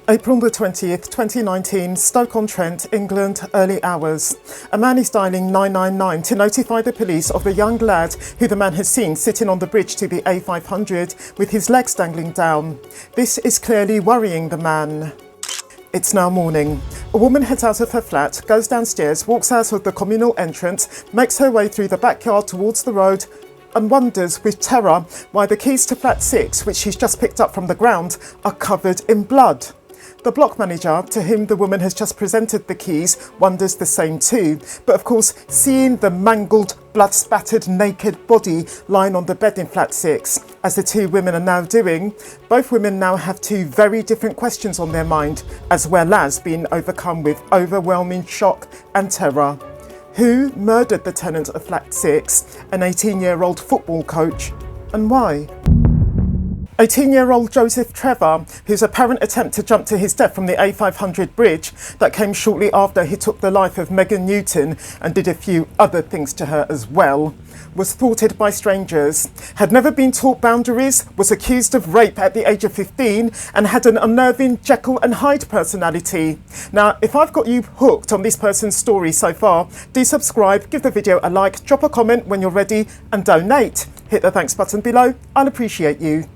April the 20th, 2019, Stoke-on-Trent, England, early hours. A man is dialing 999 to notify the police of the young lad who the man has seen sitting on the bridge to the A500 with his legs dangling down. This is clearly worrying the man. It's now morning. A woman heads out of her flat, goes downstairs, walks out of the communal entrance, makes her way through the backyard towards the road, and wonders with terror why the keys to flat 6, which she's just picked up from the ground, are covered in blood. The block manager, to whom the woman has just presented the keys, wonders the same too. But of course, seeing the mangled, blood-spattered, naked body lying on the bed in flat 6, as the two women are now doing, both women now have two very different questions on their mind, as well as being overcome with overwhelming shock and terror. Who murdered the tenant of flat 6, an 18-year-old football coach, and why? 18-year-old Joseph Trevor, whose apparent attempt to jump to his death from the A500 bridge that came shortly after he took the life of Megan Newton and did a few other things to her as well, was thwarted by strangers, had never been taught boundaries, was accused of rape at the age of 15 and had an unnerving Jekyll and Hyde personality. Now, if I've got you hooked on this person's story so far, do subscribe, give the video a like, drop a comment when you're ready and donate. Hit the thanks button below, I'll appreciate you.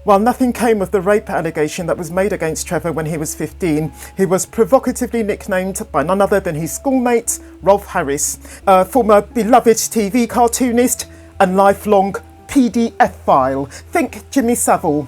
While nothing came of the rape allegation that was made against Trevor when he was 15, he was provocatively nicknamed by none other than his schoolmate, Rolf Harris, a former beloved TV cartoonist and lifelong PDF file. Think Jimmy Savile.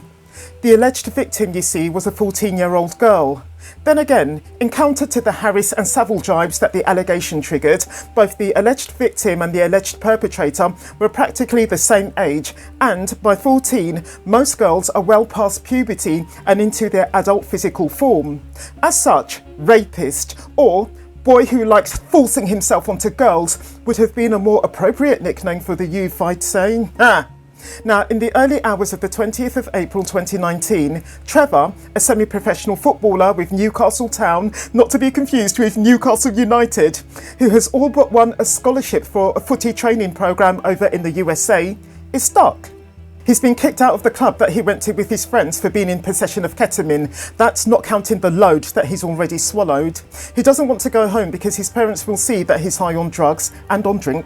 The alleged victim, you see, was a 14-year-old girl. Then again, in counter to the Harris and Savile jibes that the allegation triggered, both the alleged victim and the alleged perpetrator were practically the same age, and by 14, most girls are well past puberty and into their adult physical form. As such, rapist, or boy who likes forcing himself onto girls, would have been a more appropriate nickname for the youth, I'd say. Now, in the early hours of the 20th of April 2019, Trevor, a semi-professional footballer with Newcastle Town, not to be confused with Newcastle United, who has all but won a scholarship for a footy training programme over in the USA, is stuck. He's been kicked out of the club that he went to with his friends for being in possession of ketamine. That's not counting the load that he's already swallowed. He doesn't want to go home because his parents will see that he's high on drugs and on drink.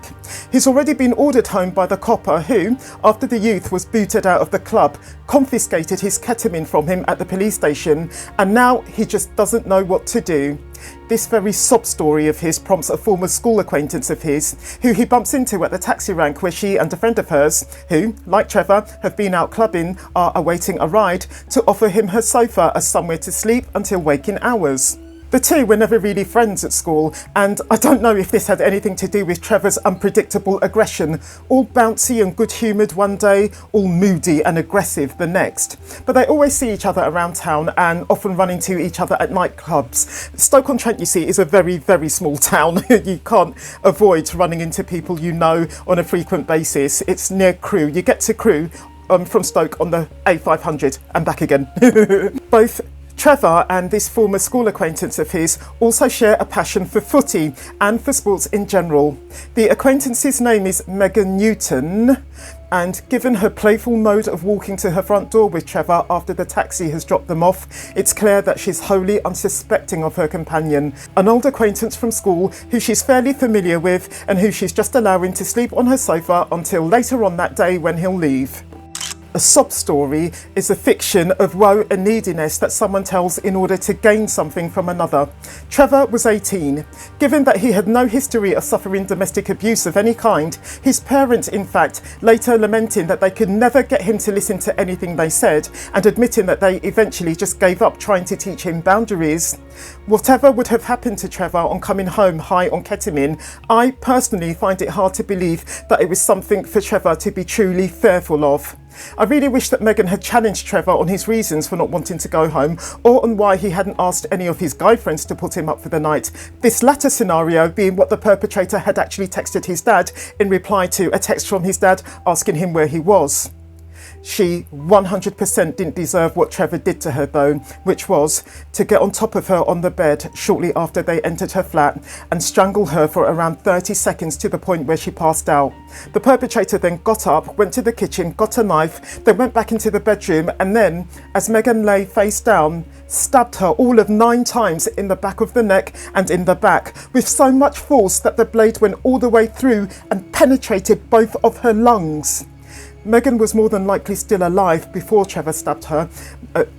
He's already been ordered home by the copper who, after the youth was booted out of the club, confiscated his ketamine from him at the police station, and now he just doesn't know what to do. This very sob story of his prompts a former school acquaintance of his, who he bumps into at the taxi rank where she and a friend of hers, who, like Trevor, have been out clubbing, are awaiting a ride, to offer him her sofa as somewhere to sleep until waking hours. The two were never really friends at school, and I don't know if this had anything to do with Trevor's unpredictable aggression, all bouncy and good-humoured one day, all moody and aggressive the next. But they always see each other around town and often run into each other at nightclubs. Stoke-on-Trent, you see, is a very, very small town. You can't avoid running into people you know on a frequent basis. It's near Crewe. You get to Crewe from Stoke on the A500 and back again. Both Trevor and this former school acquaintance of his also share a passion for footy and for sports in general. The acquaintance's name is Megan Newton, and given her playful mode of walking to her front door with Trevor after the taxi has dropped them off, it's clear that she's wholly unsuspecting of her companion, an old acquaintance from school who she's fairly familiar with and who she's just allowing to sleep on her sofa until later on that day when he'll leave. A sob story is a fiction of woe and neediness that someone tells in order to gain something from another. Trevor was 18. Given that he had no history of suffering domestic abuse of any kind, his parents, in fact, later lamenting that they could never get him to listen to anything they said and admitting that they eventually just gave up trying to teach him boundaries. Whatever would have happened to Trevor on coming home high on ketamine, I personally find it hard to believe that it was something for Trevor to be truly fearful of. I really wish that Megan had challenged Trevor on his reasons for not wanting to go home, or on why he hadn't asked any of his guy friends to put him up for the night. This latter scenario being what the perpetrator had actually texted his dad in reply to a text from his dad asking him where he was. She 100% didn't deserve what Trevor did to her though, which was to get on top of her on the bed shortly after they entered her flat and strangle her for around 30 seconds to the point where she passed out. The perpetrator then got up, went to the kitchen, got a knife, then went back into the bedroom and then, as Megan lay face down, stabbed her all of 9 times in the back of the neck and in the back, with so much force that the blade went all the way through and penetrated both of her lungs. Megan was more than likely still alive before Trevor stabbed her,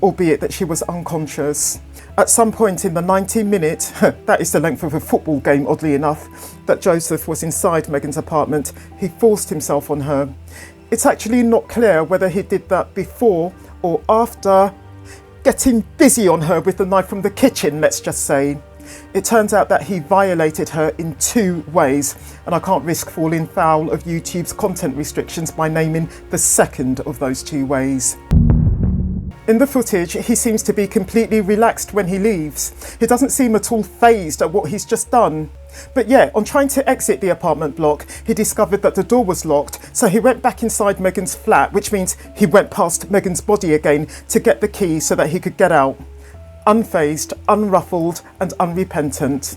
albeit that she was unconscious. At some point in the 90-minute, that is the length of a football game oddly enough, that Joseph was inside Megan's apartment, he forced himself on her. It's actually not clear whether he did that before or after getting busy on her with the knife from the kitchen, let's just say. It turns out that he violated her in 2 ways, and I can't risk falling foul of YouTube's content restrictions by naming the second of those 2 ways. In the footage, he seems to be completely relaxed when he leaves. He doesn't seem at all fazed at what he's just done. But yeah, on trying to exit the apartment block, he discovered that the door was locked, so he went back inside Megan's flat, which means he went past Megan's body again to get the key so that he could get out. Unfazed, unruffled and unrepentant.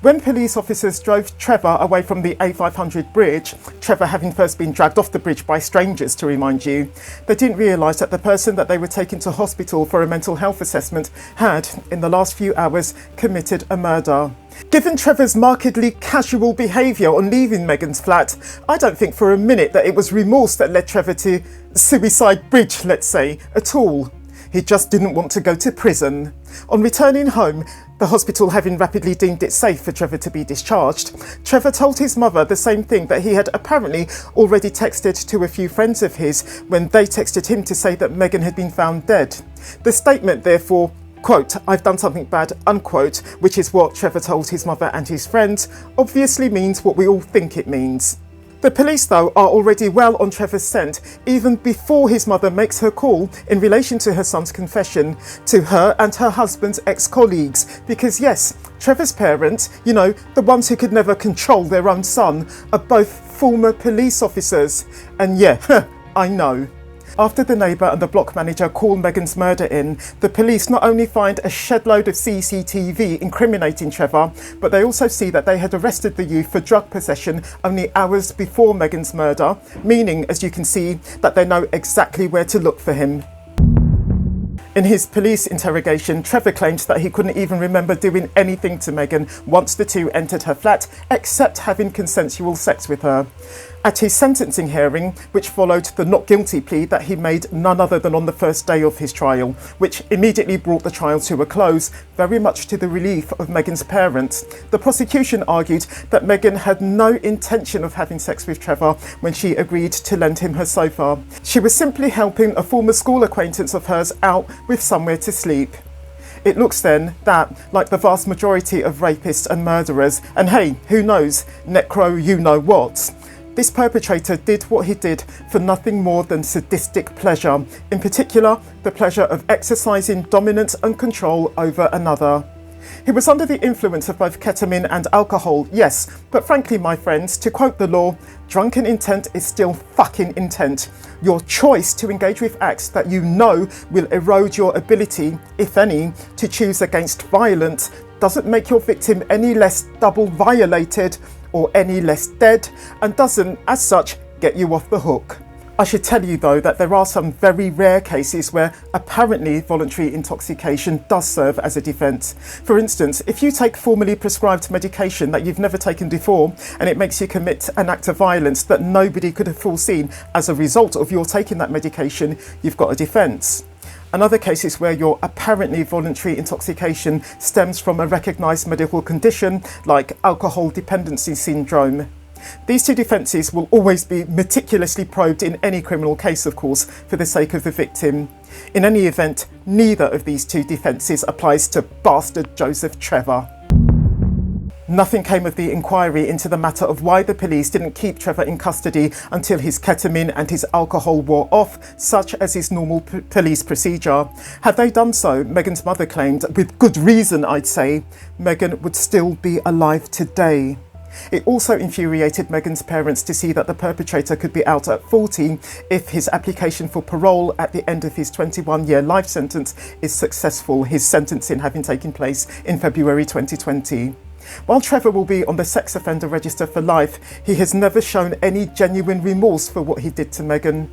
When police officers drove Trevor away from the A500 bridge, Trevor having first been dragged off the bridge by strangers to remind you, they didn't realise that the person that they were taking to hospital for a mental health assessment had, in the last few hours, committed a murder. Given Trevor's markedly casual behaviour on leaving Megan's flat, I don't think for a minute that it was remorse that led Trevor to suicide bridge, let's say, at all. He just didn't want to go to prison. On returning home, the hospital having rapidly deemed it safe for Trevor to be discharged, Trevor told his mother the same thing that he had apparently already texted to a few friends of his when they texted him to say that Megan had been found dead. The statement therefore, quote, "I've done something bad," unquote, which is what Trevor told his mother and his friends, obviously means what we all think it means. The police, though, are already well on Trevor's scent, even before his mother makes her call in relation to her son's confession to her and her husband's ex-colleagues. Because yes, Trevor's parents, you know, the ones who could never control their own son, are both former police officers. And yeah, I know. After the neighbour and the block manager call Megan's murder in, the police not only find a shed load of CCTV incriminating Trevor, but they also see that they had arrested the youth for drug possession only hours before Megan's murder, meaning, as you can see, that they know exactly where to look for him. In his police interrogation, Trevor claimed that he couldn't even remember doing anything to Megan once the two entered her flat, except having consensual sex with her. At his sentencing hearing, which followed the not guilty plea that he made none other than on the first day of his trial, which immediately brought the trial to a close, very much to the relief of Megan's parents, the prosecution argued that Megan had no intention of having sex with Trevor when she agreed to lend him her sofa. She was simply helping a former school acquaintance of hers out with somewhere to sleep. It looks then that, like the vast majority of rapists and murderers, and hey, who knows, necro you know what, this perpetrator did what he did for nothing more than sadistic pleasure, in particular the pleasure of exercising dominance and control over another. He was under the influence of both ketamine and alcohol, yes, but frankly, my friends, to quote the law, drunken intent is still fucking intent. Your choice to engage with acts that you know will erode your ability, if any, to choose against violence doesn't make your victim any less double violated or any less dead, and doesn't, as such, get you off the hook. I should tell you though that there are some very rare cases where apparently voluntary intoxication does serve as a defence. For instance, if you take formally prescribed medication that you've never taken before and it makes you commit an act of violence that nobody could have foreseen as a result of your taking that medication, you've got a defence. Another case is where your apparently voluntary intoxication stems from a recognised medical condition like alcohol dependency syndrome. These two defences will always be meticulously probed in any criminal case, of course, for the sake of the victim. In any event, neither of these two defences applies to bastard Joseph Trevor. Nothing came of the inquiry into the matter of why the police didn't keep Trevor in custody until his ketamine and his alcohol wore off, such as his normal police procedure. Had they done so, Megan's mother claimed, with good reason I'd say, Megan would still be alive today. It also infuriated Meghan's parents to see that the perpetrator could be out at 40 if his application for parole at the end of his 21-year life sentence is successful, his sentencing having taken place in February 2020. While Trevor will be on the sex offender register for life, he has never shown any genuine remorse for what he did to Meghan.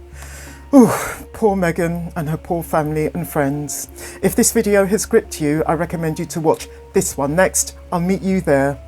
Ooh, poor Meghan and her poor family and friends. If this video has gripped you, I recommend you to watch this one next. I'll meet you there.